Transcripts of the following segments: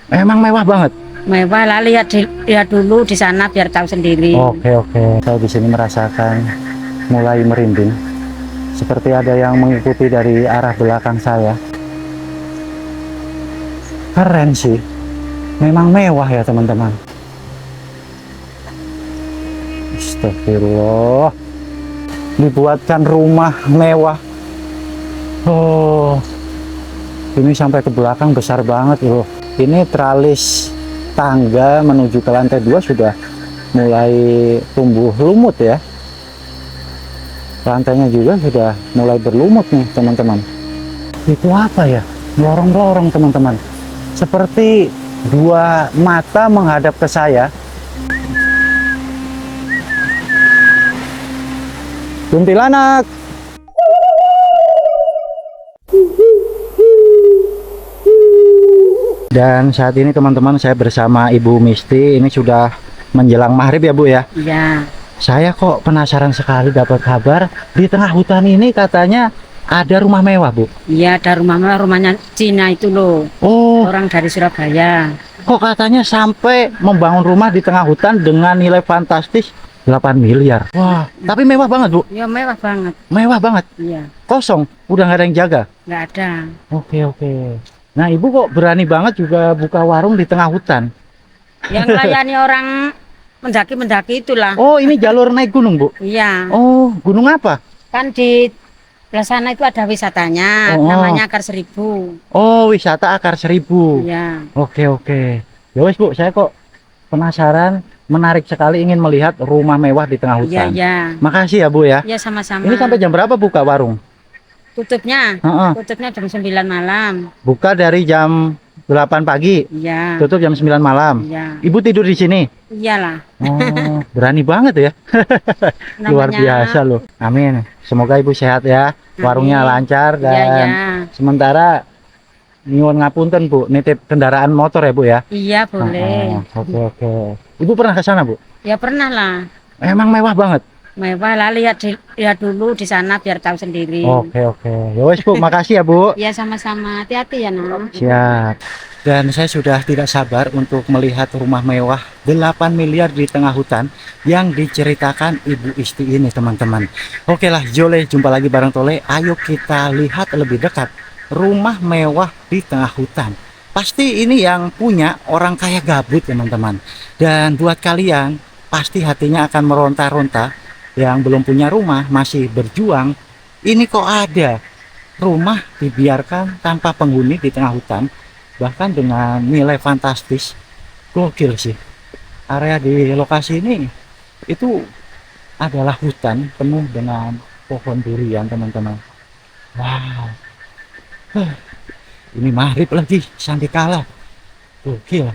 Emang mewah banget. Mewah lah, lihat dulu di sana biar tahu sendiri. Oke, oke. Saya di sini merasakan mulai merinding. Seperti ada yang mengikuti dari arah belakang saya. Keren sih. Memang mewah ya teman-teman. Astagfirullah. Dibuatkan rumah mewah. Oh, ini sampai ke belakang besar banget loh. Ini teralis tangga menuju ke lantai 2 sudah mulai tumbuh lumut ya. Lantainya juga sudah mulai berlumut nih teman-teman. Itu apa ya? Lorong-lorong teman-teman. Seperti dua mata menghadap ke saya. Kuntilanak. Dan saat ini teman-teman saya bersama Ibu Misti. Ini sudah menjelang maghrib ya Bu ya. Iya. Saya kok penasaran sekali dapat kabar di tengah hutan ini katanya ada rumah mewah Bu. Iya, ada rumahnya Cina itu loh. Oh, Orang dari Surabaya. kok katanya sampai membangun rumah di tengah hutan dengan nilai fantastis 8 miliar. Wah, tapi mewah banget Bu. Ya mewah banget. Mewah banget. Iya, Kosong, udah nggak ada yang jaga. nggak ada. Oke, oke. Nah, Ibu kok berani banget juga buka warung di tengah hutan? Yang melayani orang mendaki-mendaki itulah. Oh, ini jalur naik gunung Bu? Iya, Oh, gunung apa? kan di belah sana itu ada wisatanya, Oh. namanya Akar Seribu. Oh, wisata Akar Seribu. Iya. Oke, oke. Ya wes Bu, saya kok penasaran, menarik sekali ingin melihat rumah mewah di tengah Iya, hutan. iya. Makasih ya Bu ya. Iya, sama-sama. Ini sampai jam berapa buka warung? Tutupnya, Heeh. tutupnya jam 9 malam. Buka dari jam 8 pagi, Iya. tutup jam 9 malam. Iya. Ibu tidur di sini? Iyalah. Oh, berani banget ya. Luar biasa loh. Amin. Semoga Ibu sehat ya. Warungnya Amin. lancar Iya, dan iya. sementara nyuwun ngapunten Bu, nitip kendaraan motor ya Bu ya. Iya, boleh. Oke, oke. Ibu pernah ke sana Bu? Ya pernah lah. Emang mewah banget. Mewah lah, lihat dulu di sana biar tahu sendiri. Oke, oke. Ya wes Bu, makasih ya Bu. Ya, sama-sama. Hati-hati ya, Nak. Siap. Dan saya sudah tidak sabar untuk melihat rumah mewah 8 miliar di tengah hutan yang diceritakan Ibu Isti ini teman-teman. Oke lah, Jole, jumpa lagi bareng Tole. Ayo kita lihat lebih dekat rumah mewah di tengah hutan. Pasti ini yang punya orang kaya gabut teman-teman. Dan buat kalian pasti hatinya akan meronta-ronta yang belum punya rumah, masih berjuang. Ini kok ada rumah dibiarkan tanpa penghuni di tengah hutan, bahkan dengan nilai fantastis. Gokil sih. Area di lokasi ini itu adalah hutan penuh dengan pohon durian teman-teman. Wow. Ini maghrib lagi, sandikala. Gokil.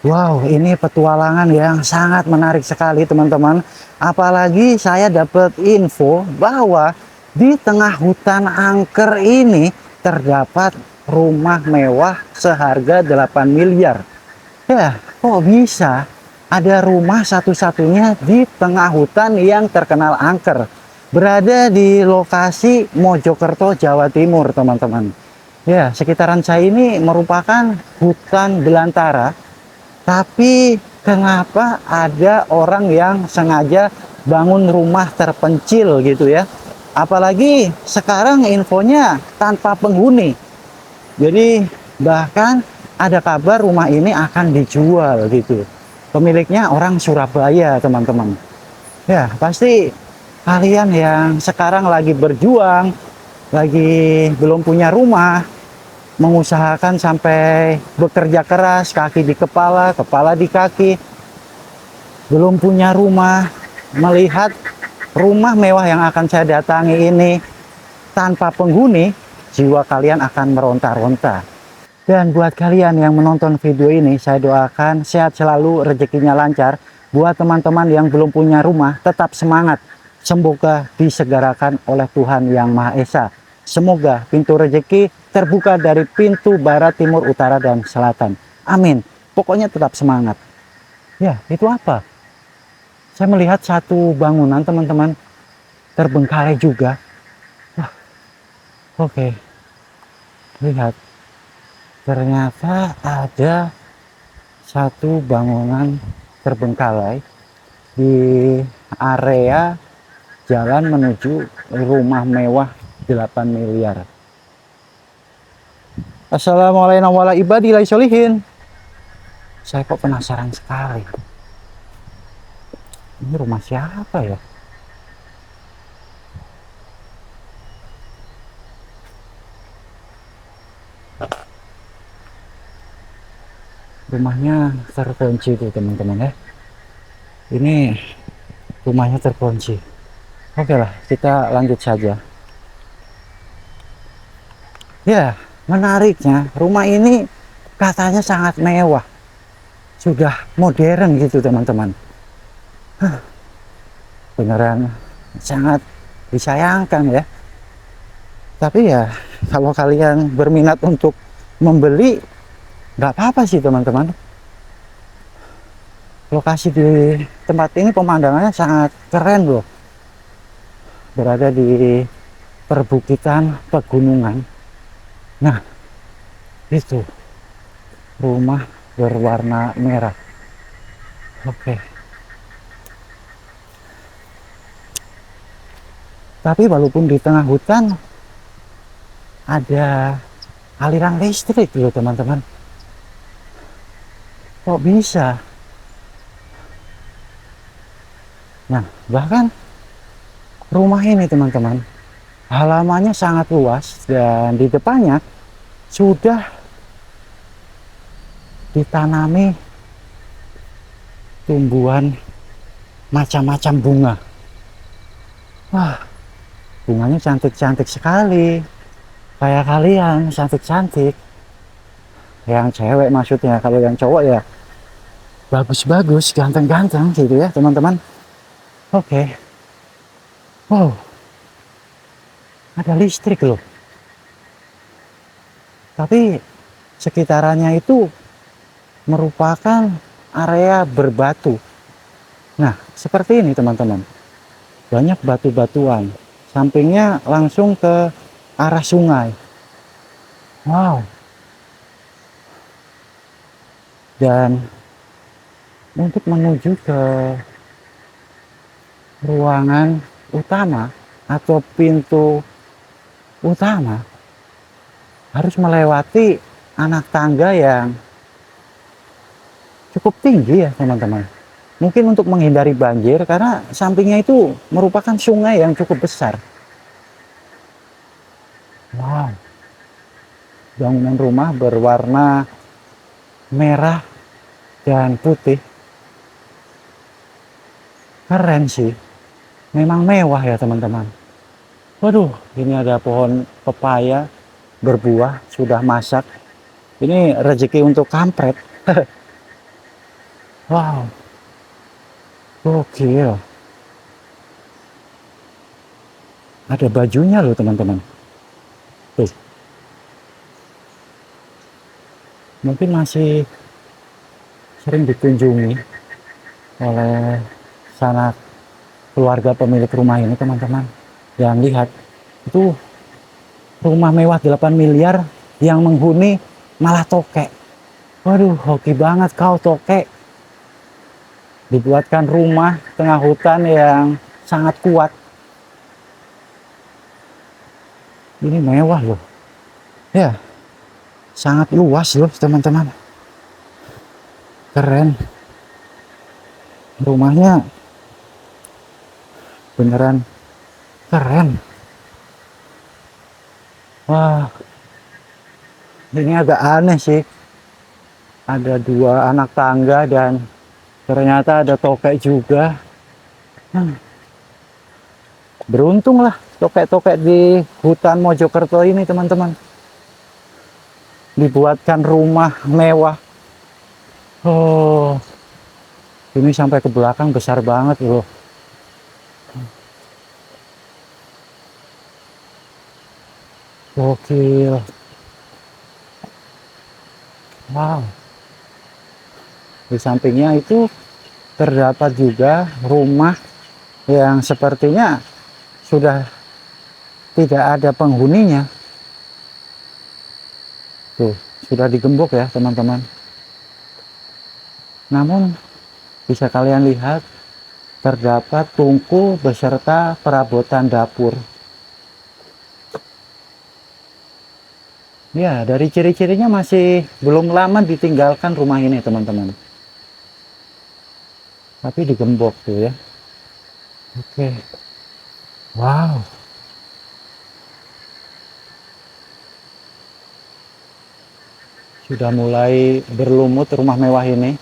Wow, ini petualangan yang sangat menarik sekali teman-teman. Apalagi saya dapat info bahwa di tengah hutan angker ini terdapat rumah mewah seharga 8 miliar. Ya, kok bisa ada rumah satu-satunya di tengah hutan yang terkenal angker? Berada di lokasi Mojokerto, Jawa Timur teman-teman. Ya, sekitaran saya ini merupakan hutan belantara. Tapi kenapa ada orang yang sengaja bangun rumah terpencil gitu ya? Apalagi sekarang infonya tanpa penghuni. Jadi bahkan ada kabar rumah ini akan dijual gitu. Pemiliknya orang Surabaya teman-teman. Ya pasti kalian yang sekarang lagi berjuang, lagi belum punya rumah, mengusahakan sampai bekerja keras, kaki di kepala, kepala di kaki, belum punya rumah, melihat rumah mewah yang akan saya datangi ini tanpa penghuni, jiwa kalian akan meronta-ronta. Dan buat kalian yang menonton video ini, saya doakan sehat selalu, rezekinya lancar. Buat teman-teman yang belum punya rumah, tetap semangat. Semoga disegerakan oleh Tuhan Yang Maha Esa. Semoga pintu rezeki terbuka dari pintu barat, timur, utara, dan selatan. Amin. Pokoknya tetap semangat. Ya, itu apa? Saya melihat satu bangunan teman-teman terbengkalai juga. Oke, lihat. Ternyata ada satu bangunan terbengkalai di area jalan menuju rumah mewah 8 miliar. Assalamualaikum warahmatullahi wabarakatuh. Saya kok penasaran sekali. Ini rumah siapa ya? Rumahnya terkunci tuh teman-teman ya. Ini rumahnya terkunci. Oke lah, kita lanjut saja. Ya, menariknya rumah ini katanya sangat mewah. Sudah modern gitu teman-teman. Beneran sangat disayangkan ya. Tapi ya kalau kalian berminat untuk membeli, nggak apa-apa sih teman-teman. Lokasi di tempat ini pemandangannya sangat keren loh. Berada di perbukitan pegunungan. Nah, itu rumah berwarna merah. Oke. Tapi walaupun di tengah hutan ada aliran listrik loh teman-teman. Kok bisa? Nah, bahkan rumah ini teman-teman, halamannya sangat luas dan di depannya sudah ditanami tumbuhan macam-macam bunga. Wah, bunganya cantik-cantik sekali. Kayak kalian cantik-cantik. Yang cewek maksudnya, kalau yang cowok ya bagus-bagus, ganteng-ganteng gitu ya teman-teman. Oke. Wow, ada listrik loh. Tapi sekitarannya itu merupakan area berbatu. Nah, seperti ini teman-teman. Banyak batu-batuan. Sampingnya langsung ke arah sungai. Wow. Dan untuk menuju ke ruangan utama atau pintu utama harus melewati anak tangga yang cukup tinggi ya teman-teman. Mungkin untuk menghindari banjir karena sampingnya itu merupakan sungai yang cukup besar. Wow. Bangunan rumah berwarna merah dan putih. Keren sih. Memang mewah ya teman-teman. Waduh, ini ada pohon pepaya berbuah, sudah masak. Ini rezeki untuk kampret. Wow. Gokil. Ada bajunya loh teman-teman. Tuh. Mungkin masih sering dikunjungi oleh sanak keluarga pemilik rumah ini teman-teman. Yang lihat itu rumah mewah 8 miliar yang menghuni malah tokek. Waduh, hoki banget kau tokek. Dibuatkan rumah tengah hutan yang sangat kuat. Ini mewah loh. Ya, sangat luas loh teman-teman. Keren. Rumahnya beneran keren. Wah, ini agak aneh sih. Ada dua anak tangga dan ternyata ada tokek juga. Beruntung lah tokek-tokek di hutan Mojokerto ini teman-teman. Dibuatkan rumah mewah. Oh, ini sampai ke belakang besar banget loh. Gokil. Wow. Di sampingnya itu terdapat juga rumah yang sepertinya sudah tidak ada penghuninya. Tuh, sudah digembok ya teman-teman. Namun bisa kalian lihat terdapat tungku beserta perabotan dapur. Ya, dari ciri-cirinya masih belum lama ditinggalkan rumah ini teman-teman. Tapi digembok tuh ya. Oke. Wow. Sudah mulai berlumut rumah mewah ini.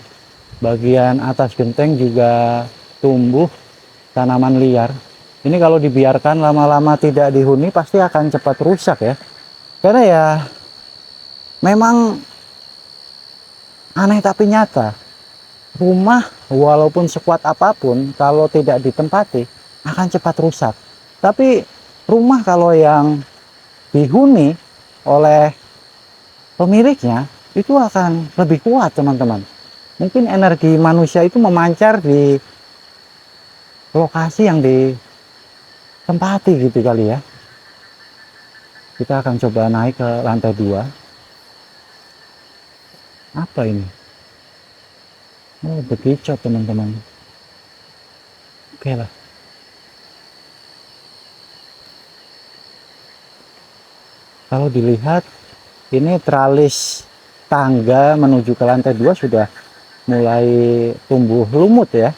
Bagian atas genteng juga tumbuh tanaman liar. Ini kalau dibiarkan lama-lama tidak dihuni pasti akan cepat rusak ya. Karena ya memang aneh tapi nyata. Rumah walaupun sekuat apapun kalau tidak ditempati akan cepat rusak. Tapi rumah kalau yang dihuni oleh pemiliknya itu akan lebih kuat teman-teman. Mungkin energi manusia itu memancar di lokasi yang ditempati gitu kali ya. Kita akan coba naik ke lantai 2. Apa ini? Oh, bekicot teman-teman. Oke lah. Kalau dilihat ini teralis tangga menuju ke lantai 2 sudah mulai tumbuh lumut ya.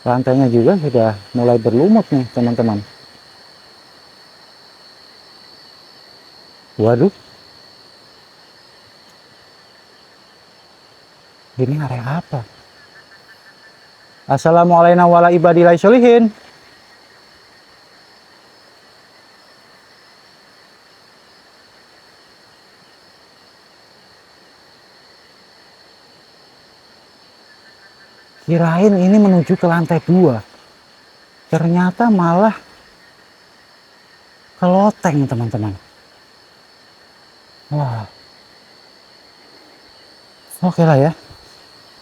Lantainya juga sudah mulai berlumut nih teman-teman. Waduh, ini area apa? Assalamualaikum warahmatullahi wabarakatuh. Kirain ini menuju ke lantai 2. Ternyata malah ke loteng teman-teman. Wah. Oke lah ya.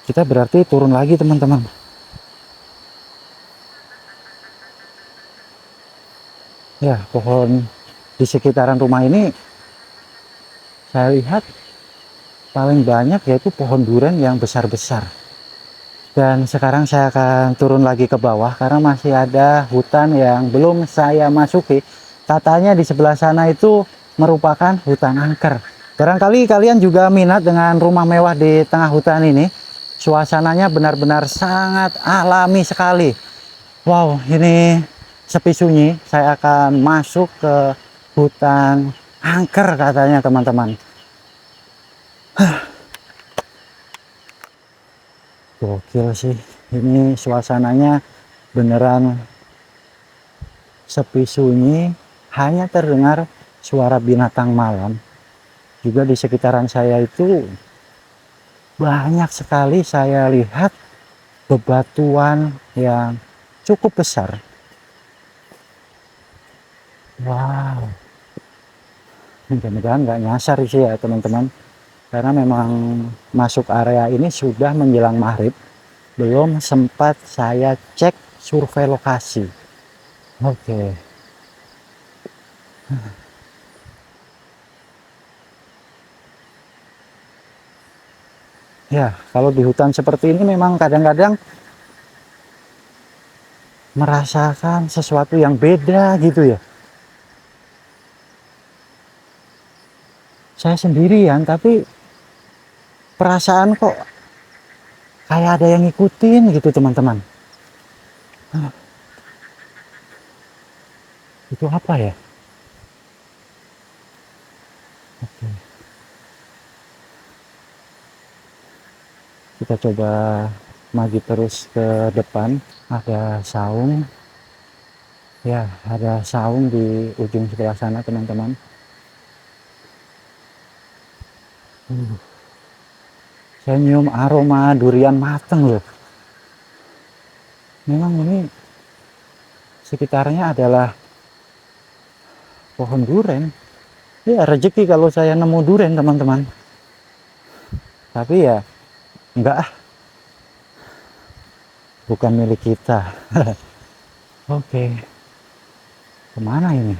Kita berarti turun lagi teman-teman. Ya, pohon di sekitaran rumah ini saya lihat paling banyak yaitu pohon durian yang besar-besar. Dan sekarang saya akan turun lagi ke bawah karena masih ada hutan yang belum saya masuki. Katanya di sebelah sana itu merupakan hutan angker. Barangkali kalian juga minat dengan rumah mewah di tengah hutan ini. Suasananya benar-benar sangat alami sekali. Wow, ini sepi sunyi. Saya akan masuk ke hutan angker katanya teman-teman. Gokil sih. Ini suasananya beneran sepi sunyi. Hanya terdengar suara binatang malam. Juga di sekitaran saya itu banyak sekali saya lihat bebatuan yang cukup besar. Wow, mudah-mudahan nggak nyasar sih ya teman-teman, karena memang masuk area ini sudah menjelang maghrib, belum sempat saya cek survei lokasi. Oke. Ya, kalau di hutan seperti ini memang kadang-kadang merasakan sesuatu yang beda gitu ya. Saya sendirian tapi perasaan kok kayak ada yang ngikutin gitu teman-teman. Itu apa ya? Oke. Kita coba maju terus ke depan. Ada saung. Ya, ada saung di ujung sebelah sana teman-teman. Saya nyium aroma durian mateng loh. Memang ini sekitarnya adalah pohon durian. Ya rezeki kalau saya nemu durian teman-teman. Tapi ya enggak ah, bukan milik kita. Oke, kemana ini?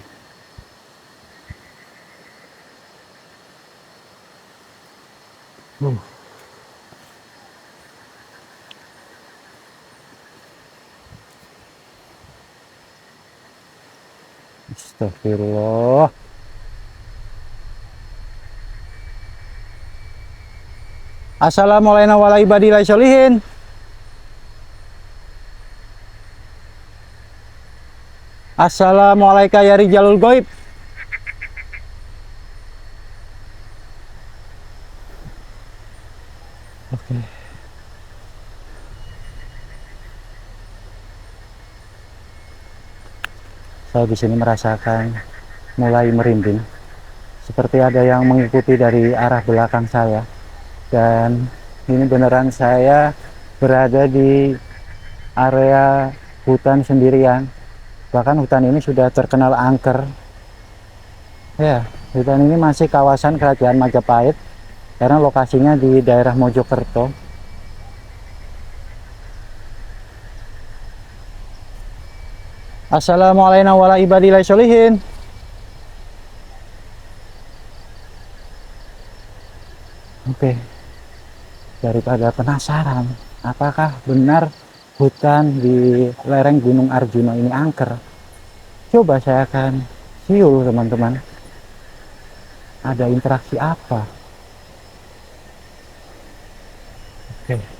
Astagfirullah. Assalamualaikum warahmatullahi wabarakatuh. Assalamualaikum ya Rijalul Goib. Oke. Saya di sini merasakan mulai merinding, seperti ada yang mengikuti dari arah belakang saya. Dan ini beneran saya berada di area hutan sendirian. Bahkan hutan ini sudah terkenal angker. Ya, hutan ini masih kawasan Kerajaan Majapahit karena lokasinya di daerah Mojokerto. Assalamualaikum warahmatullahi wabarakatuh. Oke, daripada penasaran, apakah benar hutan di lereng Gunung Arjuna ini angker? Coba saya akan siul teman-teman. Ada interaksi apa? Oke.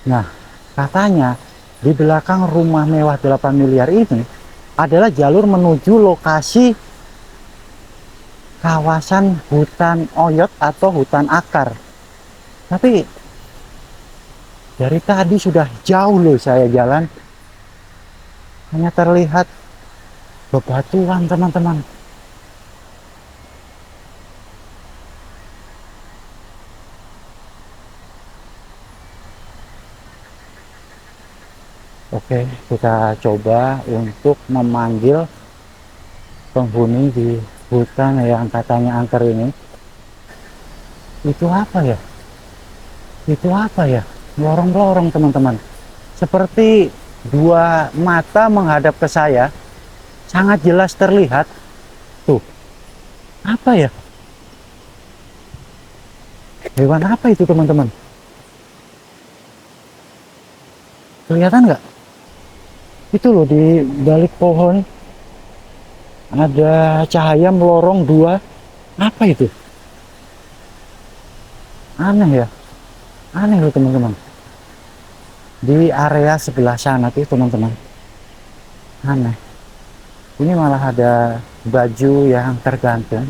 Nah, katanya di belakang rumah mewah 8 miliar ini adalah jalur menuju lokasi kawasan hutan oyot atau hutan akar. Tapi dari tadi sudah jauh loh saya jalan, hanya terlihat bebatuan teman-teman. Oke, kita coba untuk memanggil penghuni di hutan yang katanya angker ini. Itu apa ya? Itu apa ya? Lorong-lorong teman-teman. Seperti dua mata menghadap ke saya, sangat jelas terlihat. Tuh, apa ya? Hewan apa itu teman-teman? Kelihatan nggak? Itu loh di balik pohon ada cahaya melorong dua. Apa itu? Aneh ya, aneh loh teman-teman. Di area sebelah sana tuh teman-teman, aneh. Ini malah ada baju yang tergantung.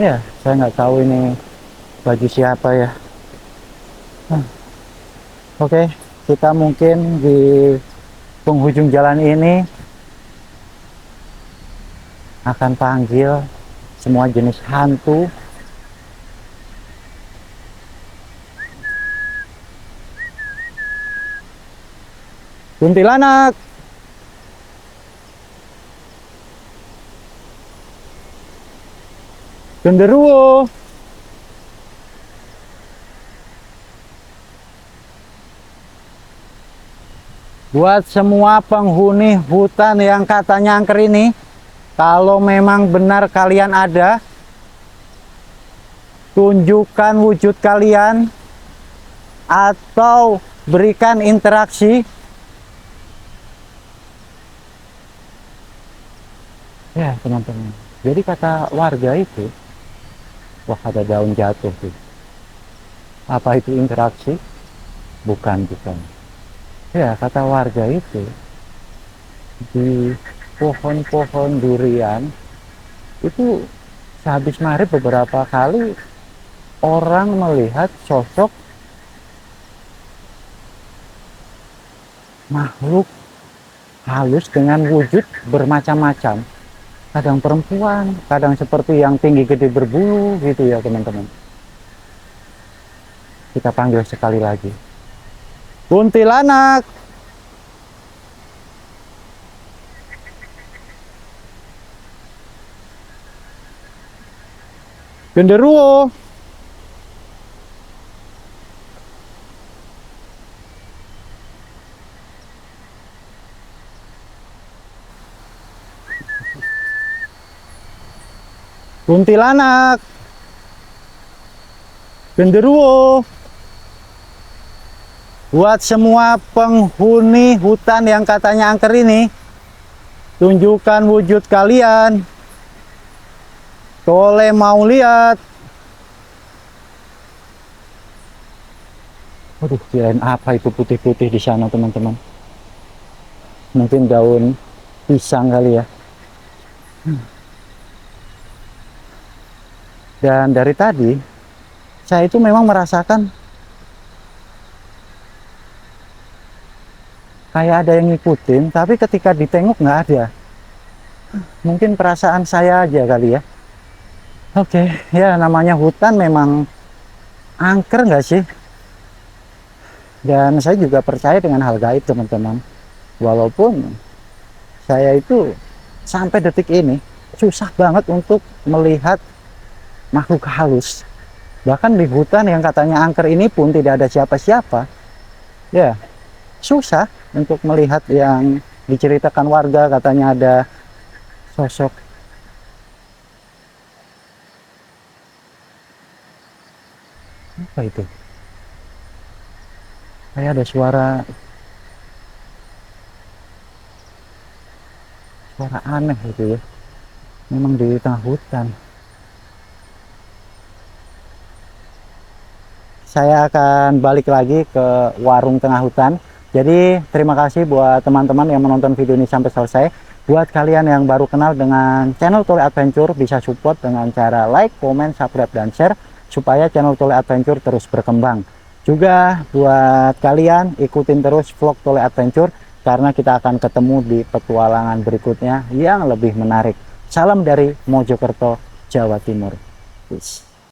Ya, saya nggak tahu ini baju siapa ya. Oke, kita mungkin di penghujung jalan ini akan panggil semua jenis hantu. Kuntilanak, genderuwo, buat semua penghuni hutan yang katanya angker ini, kalau memang benar kalian ada, tunjukkan wujud kalian atau berikan interaksi. Ya teman-teman, jadi kata warga itu, wah ada daun jatuh tuh. Apa itu interaksi? Bukan, bukan. Ya kata warga itu, di pohon-pohon durian itu sehabis maghrib beberapa kali orang melihat sosok makhluk halus dengan wujud bermacam-macam. kadang perempuan, kadang seperti yang tinggi gede berbulu gitu ya teman-teman. Kita panggil sekali lagi. Kuntilanak. Genderuwo. Kuntilanak. Genderuwo. Buat semua penghuni hutan yang katanya angker ini, tunjukkan wujud kalian. Tole mau lihat. Waduh, kirain apa itu putih-putih di sana teman-teman? Mungkin daun pisang kali ya. Dan dari tadi saya itu memang merasakan kayak ada yang ngikutin, tapi ketika ditengok nggak ada. Mungkin perasaan saya aja kali ya. Oke, ya namanya hutan memang angker nggak sih? Dan saya juga percaya dengan hal gaib teman-teman. Walaupun saya itu sampai detik ini susah banget untuk melihat makhluk halus. Bahkan di hutan yang katanya angker ini pun tidak ada siapa-siapa. Ya, susah untuk melihat yang diceritakan warga, katanya ada sosok. Apa itu? Kayak ada suara aneh gitu ya. Memang di tengah hutan. Saya akan balik lagi ke warung tengah hutan. Jadi terima kasih buat teman-teman yang menonton video ini sampai selesai. Buat kalian yang baru kenal dengan channel Tole Adventure, bisa support dengan cara like, comment, subscribe, dan share supaya channel Tole Adventure terus berkembang. Juga buat kalian ikutin terus vlog Tole Adventure karena kita akan ketemu di petualangan berikutnya yang lebih menarik. Salam dari Mojokerto, Jawa Timur. Peace.